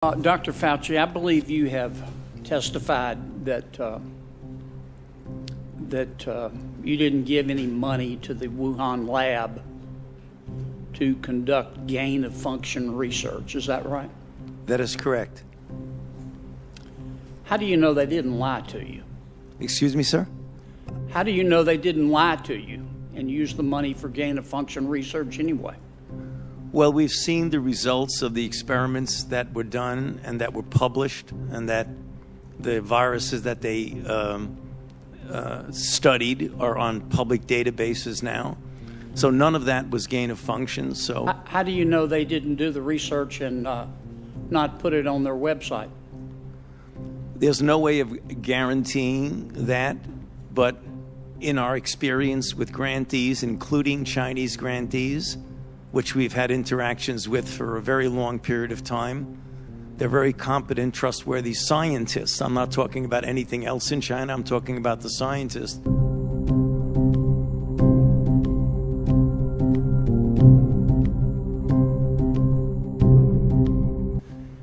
Dr. Fauci, I believe you have testified that you didn't give any money to the Wuhan lab to conduct gain-of-function research. Is that right? That is correct. How do you know they didn't lie to you? Excuse me, sir? How do you know they didn't lie to you and use the money for gain-of-function research anyway? Well, we've seen the results of the experiments that were done and that were published, and that the viruses that they studied are on public databases now. So none of that was gain of function. So how do you know they didn't do the research and not put it on their website? There's no way of guaranteeing that, but in our experience with grantees, including Chinese grantees, which we've had interactions with for a very long period of time, they're very competent, trustworthy scientists. I'm not talking about anything else in China. I'm talking about the scientists.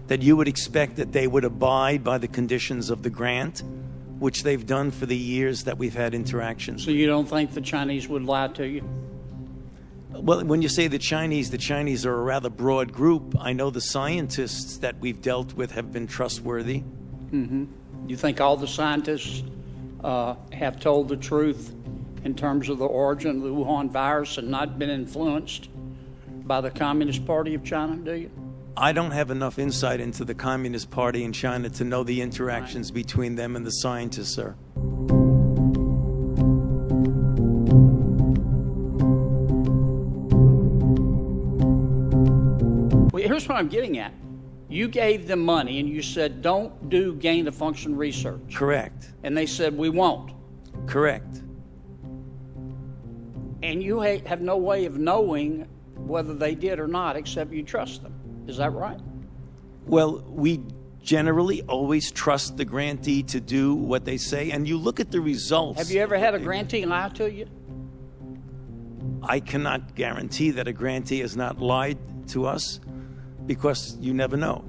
That you would expect that they would abide by the conditions of the grant, which they've done for the years that we've had interactions. So you don't think the Chinese would lie to you? Well, when you say the Chinese are a rather broad group. I know the scientists that we've dealt with have been trustworthy. Mm-hmm. You think all the scientists have told the truth in terms of the origin of the Wuhan virus and not been influenced by the Communist Party of China, do you? I don't have enough insight into the Communist Party in China to know the interactions between them and the scientists, sir. Here's what I'm getting at. You gave them money and you said, don't do gain-of-function research. Correct. And they said, we won't. Correct. And you have no way of knowing whether they did or not, except you trust them. Is that right? Well, we generally always trust the grantee to do what they say, and you look at the results. Have you ever had a grantee lie to you? I cannot guarantee that a grantee has not lied to us, because you never know.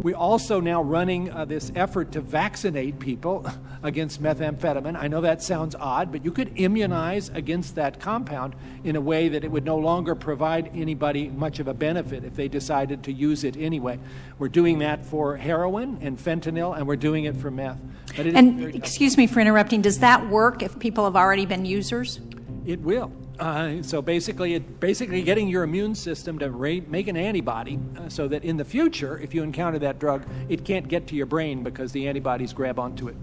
We're also now running this effort to vaccinate people against methamphetamine. I know that sounds odd, but you could immunize against that compound in a way that it would no longer provide anybody much of a benefit if they decided to use it anyway. We're doing that for heroin and fentanyl, and we're doing it for meth. But excuse me for interrupting, does that work if people have already been users? It will. So basically getting your immune system to make an antibody so that in the future, if you encounter that drug, it can't get to your brain because the antibodies grab onto it.